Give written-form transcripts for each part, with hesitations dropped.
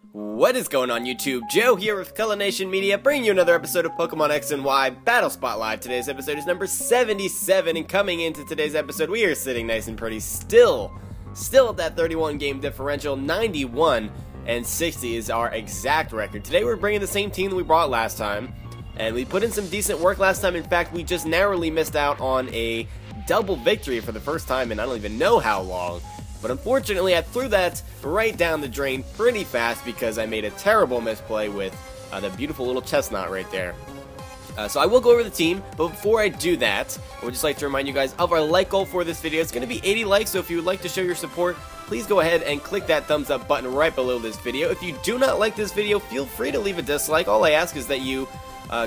What is going on YouTube? Joe here with Color Nation Media, bringing you another episode of Pokemon X and Y Battle Spotlight. Today's episode is number 77, and coming into today's episode, we are sitting nice and pretty still at that 31 game differential. 91 and 60 is our exact record. Today we're bringing the same team that we brought last time, and we put in some decent work last time. In fact, we just narrowly missed out on a double victory for the first time in I don't even know how long. But unfortunately, I threw that right down the drain pretty fast because I made a terrible misplay with the beautiful little chestnut right there. So I will go over the team, but before I do that, I would just like to remind you guys of our like goal for this video. It's going to be 80 likes, so if you would like to show your support, please go ahead and click that thumbs up button right below this video. If you do not like this video, feel free to leave a dislike. All I ask is that you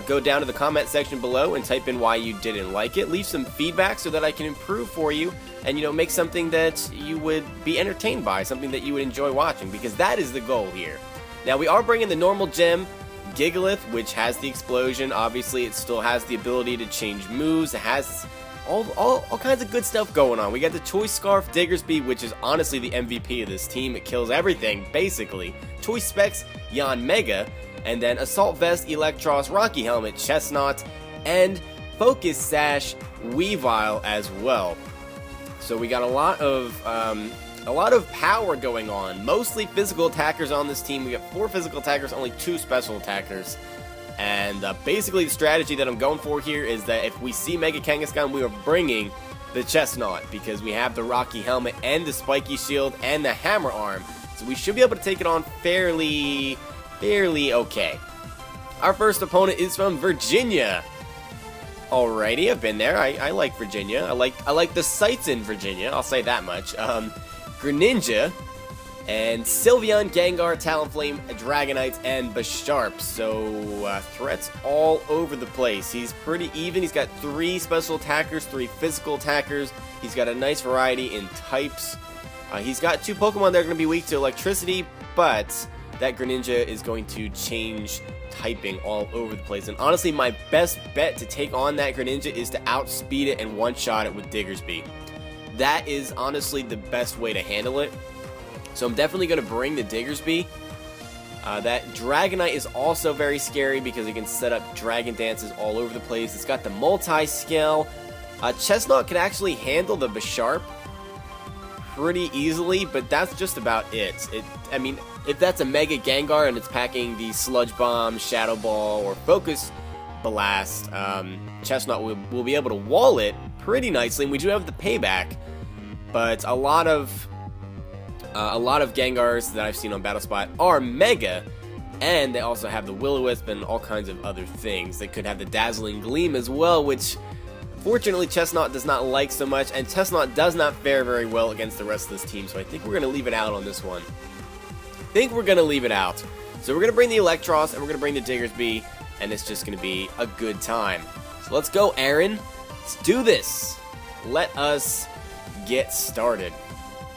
go down to the comment section below and type in why you didn't like it. Leave some feedback so that I can improve for you and, make something that you would be entertained by, something that you would enjoy watching, because that is the goal here. Now, we are bringing the normal gem, Gigalith, which has the explosion. Obviously, it still has the ability to change moves. It has all kinds of good stuff going on. We got the Choice Scarf Diggersby, which is honestly the MVP of this team. It kills everything, basically. Choice Specs Yanmega, and then Assault Vest, Electros, Rocky Helmet, Chestnut, and Focus Sash Weavile as well. So we got a lot of power going on. Mostly physical attackers on this team. We got 4 physical attackers, only 2 special attackers. And basically the strategy that I'm going for here is that if we see Mega Kangaskhan, we are bringing the Chestnut, because we have the Rocky Helmet and the Spiky Shield and the Hammer Arm. So we should be able to take it on fairly okay. Our first opponent is from Virginia. Alrighty, I've been there. I like Virginia. I like the sights in Virginia, I'll say that much. Greninja and Sylveon, Gengar, Talonflame, Dragonite, and Bisharp. So threats all over the place. He's pretty even. He's got 3 special attackers, 3 physical attackers. He's got a nice variety in types. He's got 2 Pokemon that are going to be weak to electricity, but that Greninja is going to change typing all over the place. And honestly, my best bet to take on that Greninja is to outspeed it and one-shot it with Diggersby. That is honestly the best way to handle it. So I'm definitely going to bring the Diggersby. That Dragonite is also very scary because it can set up Dragon Dances all over the place. It's got the multi-scale. Chestnut can actually handle the Bisharp pretty easily, but that's just about it. I mean, if that's a Mega Gengar and it's packing the Sludge Bomb, Shadow Ball, or Focus Blast, Chestnut will be able to wall it pretty nicely, and we do have the payback. But a lot of Gengars that I've seen on BattleSpot are Mega, and they also have the Will-O-Wisp and all kinds of other things. They could have the Dazzling Gleam as well, which fortunately Chestnut does not like so much, and Chestnut does not fare very well against the rest of this team, so I think we're going to leave it out on this one. So we're going to bring the Electros, and we're going to bring the Diggersby, and it's just going to be a good time. So let's go, Aaron. Let's do this. Let us get started.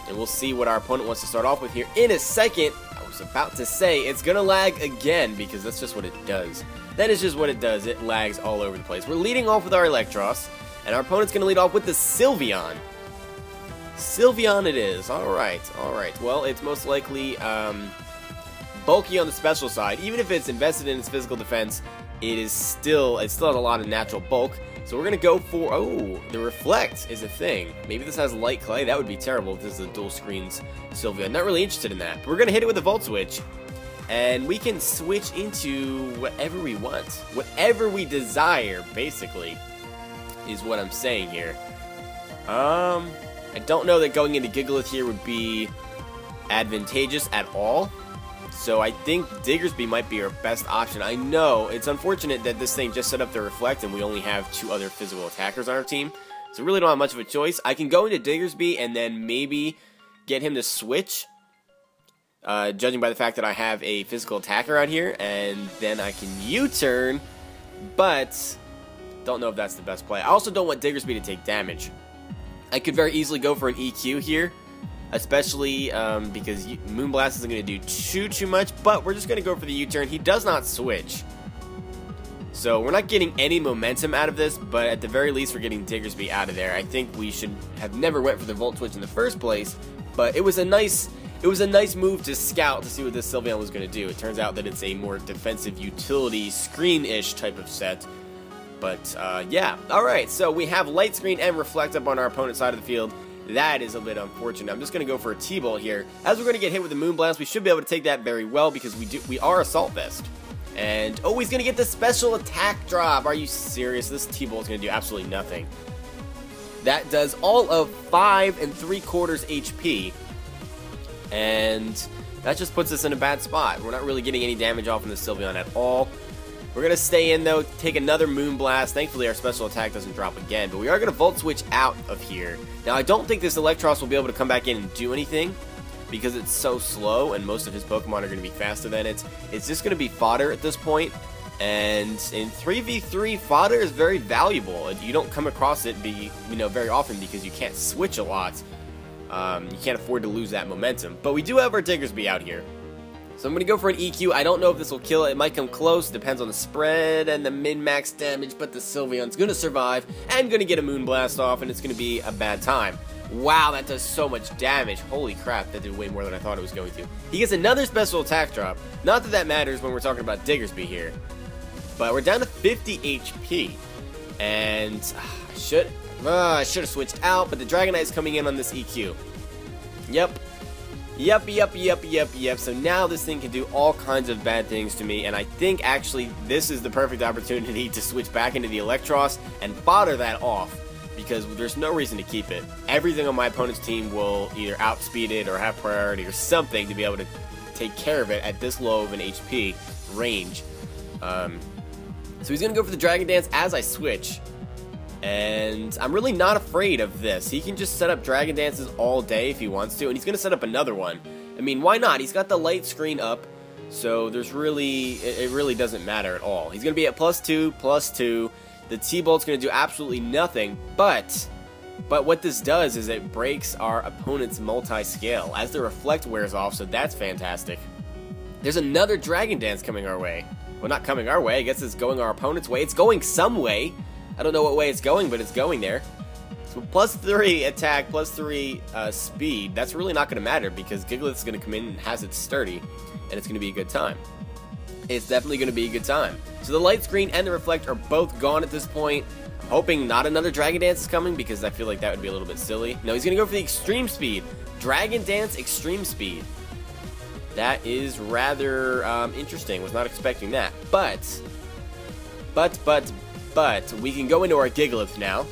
And we'll see what our opponent wants to start off with here in a second. I was about to say it's going to lag again, because that's just what it does. That is just what it does. It lags all over the place. We're leading off with our Electros, and our opponent's going to lead off with the Sylveon. Sylveon it is. Alright. Well, it's most likely bulky on the special side. Even if it's invested in its physical defense, it still has a lot of natural bulk. So we're going to go for, the Reflect is a thing. Maybe this has Light Clay. That would be terrible if this is a dual screens Sylveon. Not really interested in that. But we're going to hit it with a Volt Switch. And we can switch into whatever we want. Whatever we desire, basically, is what I'm saying here. I don't know that going into Gigalith here would be advantageous at all. So I think Diggersby might be our best option. I know it's unfortunate that this thing just set up the Reflect and we only have 2 other physical attackers on our team. So we really don't have much of a choice. I can go into Diggersby and then maybe get him to switch. Judging by the fact that I have a physical attacker out here, and then I can U-turn, but don't know if that's the best play. I also don't want Diggersby to take damage. I could very easily go for an EQ here, especially because Moonblast isn't going to do too much, but we're just going to go for the U-turn. He does not switch. So we're not getting any momentum out of this, but at the very least we're getting Diggersby out of there. I think we should have never went for the Volt Switch in the first place, but it was a nice it was a nice move to scout to see what this Sylveon was going to do. It turns out that it's a more defensive utility screen-ish type of set. But, yeah. Alright, so we have Light Screen and Reflect up on our opponent's side of the field. That is a bit unfortunate. I'm just going to go for a T-Ball here. As we're going to get hit with the Moonblast, we should be able to take that very well because we are Assault Vest. And, oh, he's going to get the special attack drop. Are you serious? This T-Ball is going to do absolutely nothing. That does all of 5 3/4 HP. And that just puts us in a bad spot. We're not really getting any damage off in the Sylveon at all. We're going to stay in, though, take another Moonblast. Thankfully, our special attack doesn't drop again. But we are going to Volt Switch out of here. Now, I don't think this Electros will be able to come back in and do anything, because it's so slow, and most of his Pokemon are going to be faster than it. It's just going to be fodder at this point. And in 3v3, fodder is very valuable. You don't come across it very often because you can't switch a lot. You can't afford to lose that momentum. But we do have our Diggersby out here. So I'm going to go for an EQ. I don't know if this will kill it. It might come close. Depends on the spread and the min-max damage. But the Sylveon's going to survive and going to get a Moonblast off. And it's going to be a bad time. Wow, that does so much damage. Holy crap, that did way more than I thought it was going to. He gets another special attack drop. Not that that matters when we're talking about Diggersby here. But we're down to 50 HP. And I should have switched out. But the Dragonite is coming in on this EQ. Yep. So now this thing can do all kinds of bad things to me, and I think actually this is the perfect opportunity to switch back into the Electros and fodder that off, because there's no reason to keep it. Everything on my opponent's team will either outspeed it or have priority or something to be able to take care of it at this low of an HP range. So he's going to go for the Dragon Dance as I switch. And I'm really not afraid of this. He can just set up Dragon Dances all day if he wants to, and he's going to set up another one. I mean, why not? He's got the light screen up, so it really doesn't matter at all. He's going to be at +2. The T-Bolt's going to do absolutely nothing, but what this does is it breaks our opponent's multi-scale as the Reflect wears off, so that's fantastic. There's another Dragon Dance coming our way. Well, not coming our way. I guess it's going our opponent's way. It's going some way. I don't know what way it's going, but it's going there. So +3 attack, +3 speed. That's really not going to matter because Gigalith is going to come in and has it sturdy, and it's going to be a good time. It's definitely going to be a good time. So the Light Screen and the Reflect are both gone at this point. I'm hoping not another Dragon Dance is coming because I feel like that would be a little bit silly. No, he's going to go for the Extreme Speed. Dragon Dance Extreme Speed. That is rather interesting. Was not expecting that. But we can go into our Gigalith now.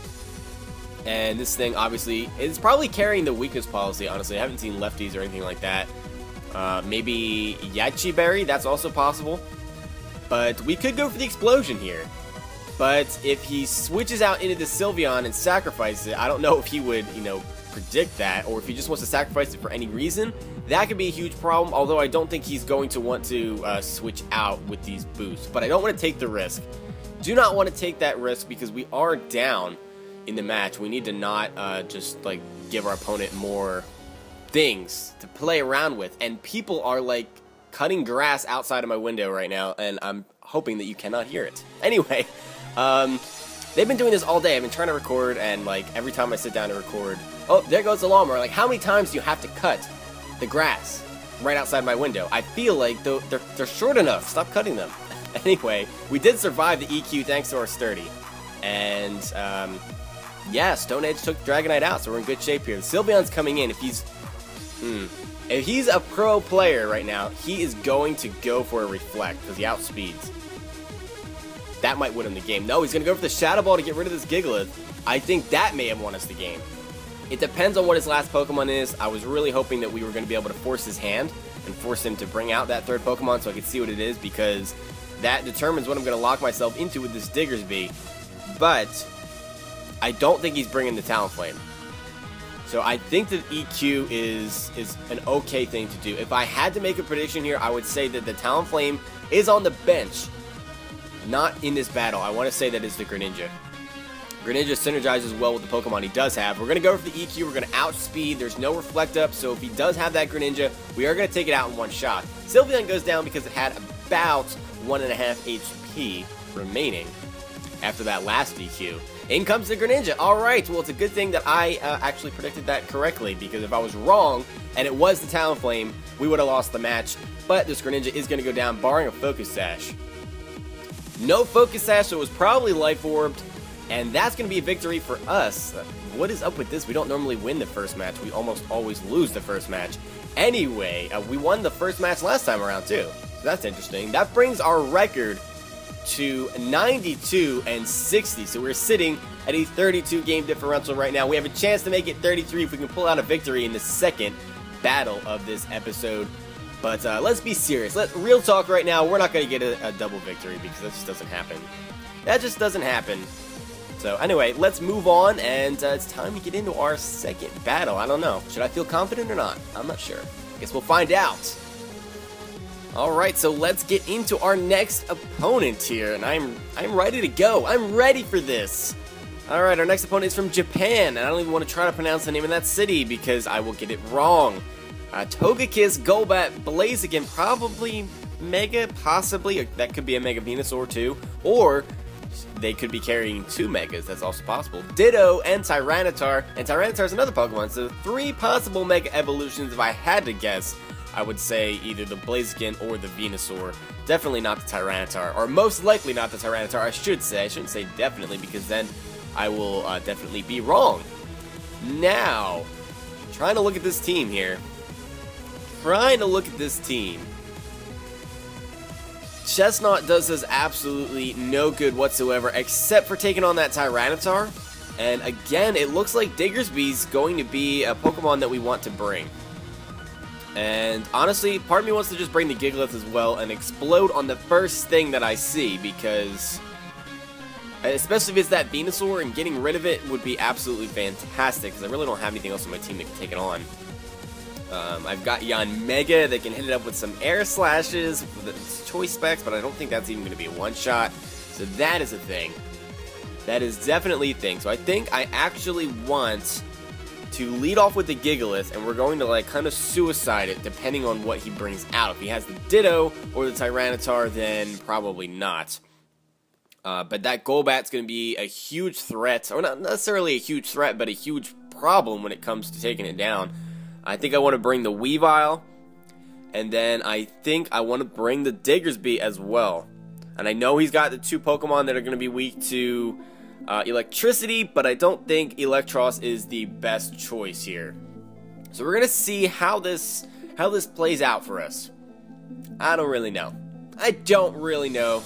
And this thing, obviously, is probably carrying the weakness policy, honestly. I haven't seen lefties or anything like that. Maybe Yachi Berry, that's also possible. But we could go for the Explosion here. But if he switches out into the Sylveon and sacrifices it, I don't know if he would, predict that, or if he just wants to sacrifice it for any reason. That could be a huge problem, although I don't think he's going to want to switch out with these boosts. But I don't want to take the risk. Do not want to take that risk because we are down in the match. We need to not just give our opponent more things to play around with. And people are cutting grass outside of my window right now, and I'm hoping that you cannot hear it. Anyway, they've been doing this all day. I've been trying to record, and every time I sit down to record, oh, there goes the lawnmower. How many times do you have to cut the grass right outside my window? I feel like they're short enough. Stop cutting them. Anyway, we did survive the EQ thanks to our Sturdy. And, yeah, Stone Edge took Dragonite out, so we're in good shape here. The Sylveon's coming in. If he's a pro player right now, he is going to go for a Reflect, because he outspeeds. That might win him the game. No, he's going to go for the Shadow Ball to get rid of this Gigalith. I think that may have won us the game. It depends on what his last Pokemon is. I was really hoping that we were going to be able to force his hand and force him to bring out that third Pokemon so I could see what it is, because that determines what I'm going to lock myself into with this Diggersby. But I don't think he's bringing the Talonflame. So I think that EQ is an okay thing to do. If I had to make a prediction here, I would say that the Talonflame is on the bench, not in this battle. I want to say that it's the Greninja. Greninja synergizes well with the Pokemon he does have. We're going to go for the EQ. We're going to outspeed. There's no Reflect up, so if he does have that Greninja, we are going to take it out in one shot. Sylveon goes down because it had about 1.5 HP remaining after that last EQ. In comes the Greninja. Alright, well, it's a good thing that I actually predicted that correctly, because if I was wrong, and it was the Talonflame, we would have lost the match. But this Greninja is going to go down, barring a Focus Sash. No Focus Sash, so it was probably Life Orbed, and that's going to be a victory for us. What is up with this? We don't normally win the first match. We almost always lose the first match. Anyway, we won the first match last time around, too. So that's interesting. That brings our record to 92 and 60, so we're sitting at a 32 game differential right now. We have a chance to make it 33 if we can pull out a victory in the second battle of this episode. But let's be serious. Real talk right now, we're not going to get a double victory because that just doesn't happen. That just doesn't happen. So anyway, let's move on, and it's time to get into our second battle. I don't know. Should I feel confident or not? I'm not sure. Guess we'll find out. Alright, so let's get into our next opponent here, and I'm ready to go. I'm ready for this. Alright, our next opponent is from Japan, and I don't even want to try to pronounce the name of that city because I will get it wrong. Togekiss, Golbat, Blaziken, probably Mega, possibly. That could be a Mega Venusaur too, or they could be carrying 2 Megas, that's also possible. Ditto and Tyranitar, and Tyranitar is another Pokemon, so 3 possible Mega Evolutions if I had to guess. I would say either the Blaziken or the Venusaur. Definitely not the Tyranitar, or most likely not the Tyranitar, I should say. I shouldn't say definitely, because then I will definitely be wrong. Now, trying to look at this team here. Chestnut does us absolutely no good whatsoever, except for taking on that Tyranitar. And again, it looks like Diggersby's going to be a Pokemon that we want to bring. And honestly, part of me wants to just bring the Gigalith as well and explode on the first thing that I see, because especially if it's that Venusaur, and getting rid of it would be absolutely fantastic, because I really don't have anything else on my team that can take it on. I've got Yanmega that can hit it up with some air slashes with its choice specs, but I don't think that's even going to be a one-shot. So that is a thing. That is definitely a thing. So I think I actually want to lead off with the Gigalith, and we're going to like kind of suicide it depending on what he brings out. If he has the Ditto or the Tyranitar, then probably not. But that Golbat's going to be a huge threat, or not necessarily a huge threat, but a huge problem when it comes to taking it down. I think I want to bring the Weavile, and then I think I want to bring the Diggersby as well. And I know he's got the 2 Pokemon that are going to be weak to electricity, but I don't think Electros is the best choice here. So we're going to see how this plays out for us. I don't really know. I don't really know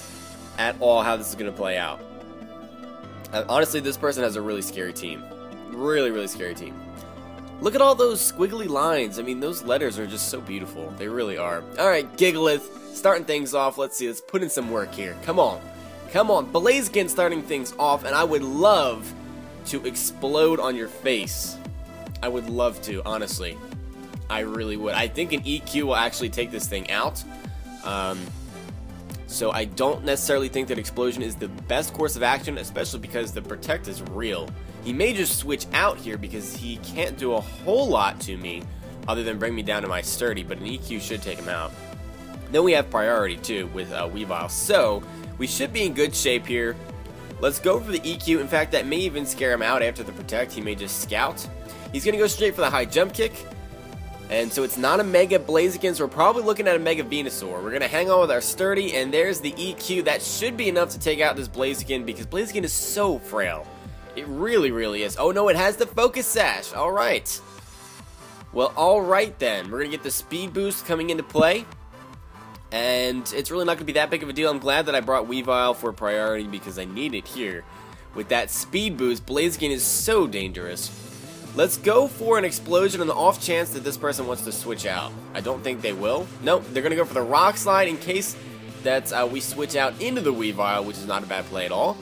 at all how this is going to play out. Honestly, this person has a really scary team. Really, really scary team. Look at all those squiggly lines. I mean, those letters are just so beautiful. They really are. Alright, Gigalith, starting things off. Let's see, let's put in some work here. Come on. Come on. Blaziken starting things off, and I would love to explode on your face. I would love to, honestly. I really would. I think an EQ will actually take this thing out. So I don't necessarily think that Explosion is the best course of action, especially because the Protect is real. He may just switch out here because he can't do a whole lot to me other than bring me down to my Sturdy, but an EQ should take him out. Then we have Priority too with Weavile, so we should be in good shape here. Let's go for the EQ. In fact, that may even scare him out after the Protect. He may just Scout. He's going to go straight for the high jump kick. And so it's not a Mega Blaziken, so we're probably looking at a Mega Venusaur. We're going to hang on with our Sturdy, and there's the EQ. That should be enough to take out this Blaziken, because Blaziken is so frail. It really, really is. Oh no, it has the Focus Sash. Alright. Well, alright then. We're going to get the Speed Boost coming into play. And it's really not going to be that big of a deal. I'm glad that I brought Weavile for Priority, because I need it here. With that Speed Boost, Blaziken is so dangerous. Let's go for an Explosion on the off chance that this person wants to switch out. I don't think they will. Nope, they're going to go for the Rock Slide in case that we switch out into the Weavile, which is not a bad play at all.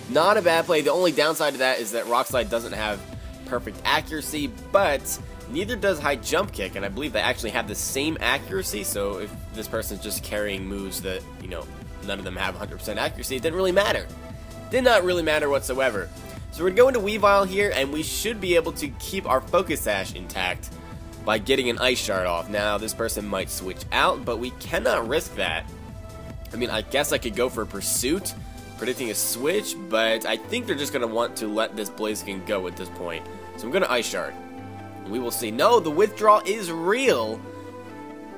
Not a bad play. The only downside to that is that Rock Slide doesn't have perfect accuracy, but neither does High Jump Kick, and I believe they actually have the same accuracy, so if this person's just carrying moves that, you know, none of them have 100% accuracy, it didn't really matter. Did not really matter whatsoever. So we're going to Weavile here, and we should be able to keep our Focus Sash intact by getting an Ice Shard off. Now, this person might switch out, but we cannot risk that. I mean, I guess I could go for Pursuit, predicting a switch, but I think they're just going to want to let this Blaziken go at this point. So I'm going to Ice Shard. And we will see. No, the withdrawal is real.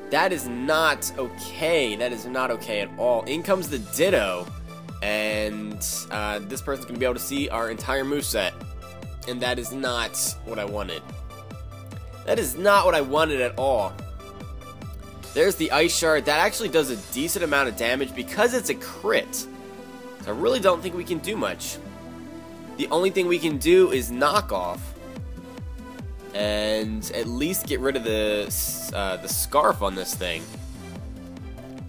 That is not okay. That is not okay at all. In comes the Ditto. And this person's going to be able to see our entire moveset. And that is not what I wanted. That is not what I wanted at all. There's the Ice Shard. That actually does a decent amount of damage because it's a crit. So I really don't think we can do much. The only thing we can do is knock off. And at least get rid of the Scarf on this thing.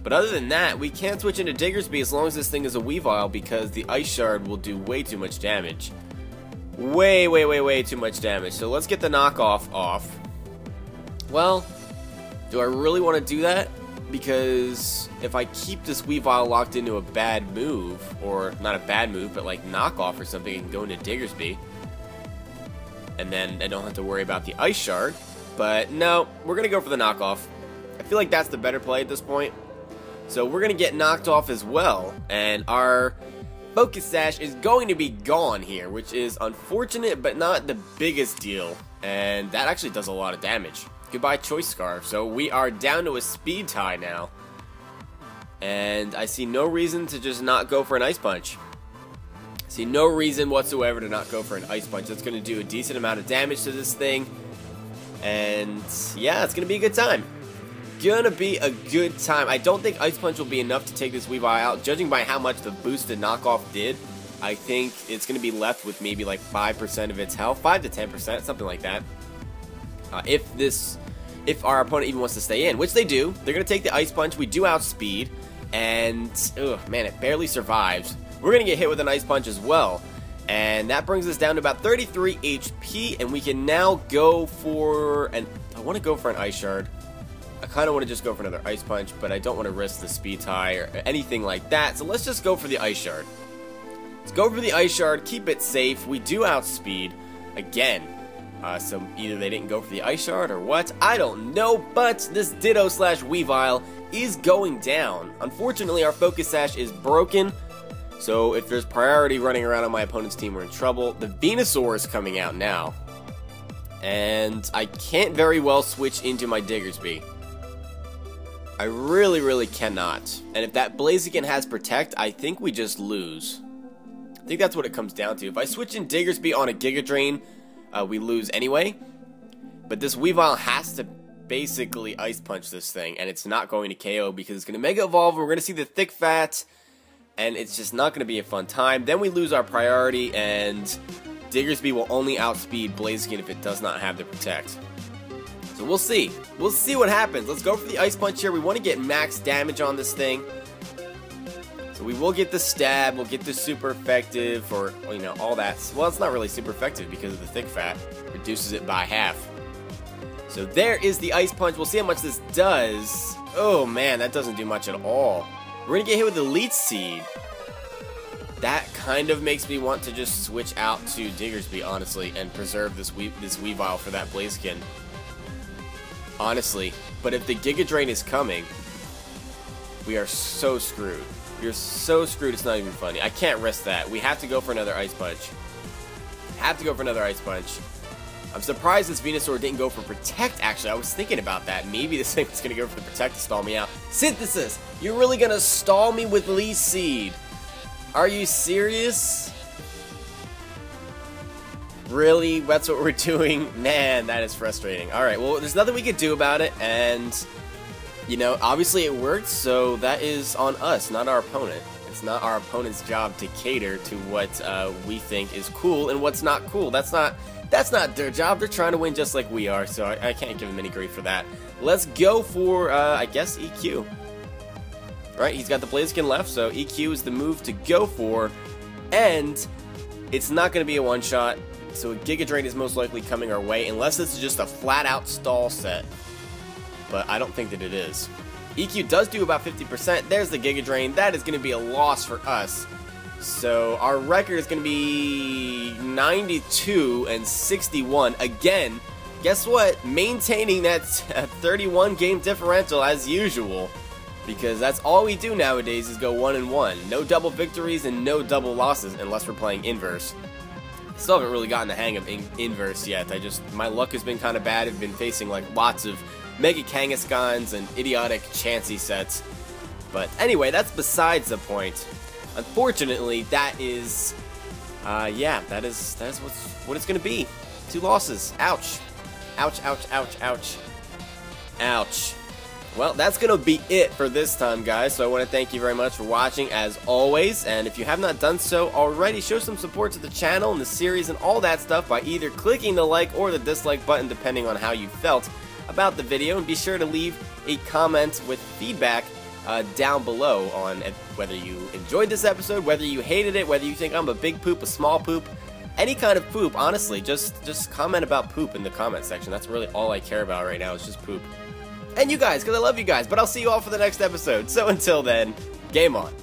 But other than that, we can't switch into Diggersby as long as this thing is a Weavile because the Ice Shard will do way too much damage. Way too much damage. So let's get the knockoff off. Well, do I really want to do that? Because if I keep this Weavile locked into a bad move, or not a bad move, but like knockoff or something, and go into Diggersby, and then I don't have to worry about the Ice Shard. But no, we're going to go for the knockoff. I feel like that's the better play at this point. So we're going to get knocked off as well, and our Focus Sash is going to be gone here, which is unfortunate, but not the biggest deal. And that actually does a lot of damage. Goodbye, Choice Scarf. So we are down to a speed tie now. And I see no reason to just not go for an Ice Punch. See no reason whatsoever to not go for an Ice Punch. That's going to do a decent amount of damage to this thing. And yeah, it's going to be a good time. Gonna be a good time. I don't think Ice Punch will be enough to take this Weavile out. Judging by how much the boosted knockoff did, I think it's going to be left with maybe like 5% of its health. 5 to 10%, something like that. If our opponent even wants to stay in, which they do, they're going to take the Ice Punch. We do outspeed, and man, it barely survives. We're going to get hit with an Ice Punch as well, and that brings us down to about 33 HP, and we can now go for an... I want to go for an Ice Shard. I kind of want to just go for another Ice Punch, but I don't want to risk the speed tie or anything like that, so let's just go for the Ice Shard. Let's go for the Ice Shard, keep it safe. We do outspeed again. So either they didn't go for the Ice Shard or what, I don't know, but this Ditto slash Weavile is going down. Unfortunately, our Focus Sash is broken, so if there's priority running around on my opponent's team, we're in trouble. The Venusaur is coming out now, and I can't very well switch into my Diggersby. I really cannot. And if that Blaziken has Protect, I think we just lose. I think that's what it comes down to. If I switch in Diggersby on a Giga Drain, we lose anyway. But this Weavile has to basically Ice Punch this thing, and it's not going to KO because it's going to Mega Evolve, and we're going to see the Thick Fat, and it's just not going to be a fun time. Then we lose our priority, and Diggersby will only outspeed Blaziken if it does not have the Protect. So we'll see. We'll see what happens. Let's go for the Ice Punch here. We want to get max damage on this thing. So we will get the Stab. We'll get the Super Effective, or, you know, all that. Well, it's not really super effective because of the Thick Fat. Reduces it by half. So there is the Ice Punch. We'll see how much this does. Oh, man, that doesn't do much at all. We're going to get hit with the Leech Seed. That kind of makes me want to just switch out to Diggersby, honestly, and preserve this Weavile for that Blaziken. Honestly, but if the Giga Drain is coming, we are so screwed. We're so screwed, it's not even funny. I can't risk that. We have to go for another Ice Punch. Have to go for another Ice Punch. I'm surprised this Venusaur didn't go for Protect, actually. I was thinking about that. Maybe this thing was going to go for the Protect to stall me out. Synthesis! You're really going to stall me with Leech Seed? Are you serious? Really? That's what we're doing? Man, that is frustrating. Alright, well, there's nothing we could do about it, and, you know, obviously it worked, so that is on us, not our opponent. It's not our opponent's job to cater to what we think is cool and what's not cool. That's not their job. They're trying to win just like we are, so I can't give them any grief for that. Let's go for, I guess, EQ. Right, he's got the Blaziken left, so EQ is the move to go for, and it's not going to be a one-shot. So a Giga Drain is most likely coming our way, unless this is just a flat-out stall set. But I don't think that it is. EQ does do about 50%. There's the Giga Drain. That is going to be a loss for us. So our record is going to be 92 and 61. Again, guess what? Maintaining that 31 game differential as usual. because that's all we do nowadays is go 1-1. No double victories and no double losses unless we're playing inverse. Still haven't really gotten the hang of inverse yet. My luck has been kind of bad. I've been facing like lots of Mega Kangaskhans and idiotic Chansey sets. But anyway, that's besides the point. Unfortunately, that is what it's gonna be. 2 losses. Ouch. Ouch, ouch, ouch, ouch. Ouch. Well, that's going to be it for this time, guys. So I want to thank you very much for watching, as always. And if you have not done so already, show some support to the channel and the series and all that stuff by either clicking the like or the dislike button, depending on how you felt about the video. And be sure to leave a comment with feedback down below on whether you enjoyed this episode, whether you hated it, whether you think I'm a big poop, a small poop, any kind of poop. Honestly, just comment about poop in the comment section. That's really all I care about right now, is just poop. And you guys, because I love you guys, but I'll see you all for the next episode. So until then, game on.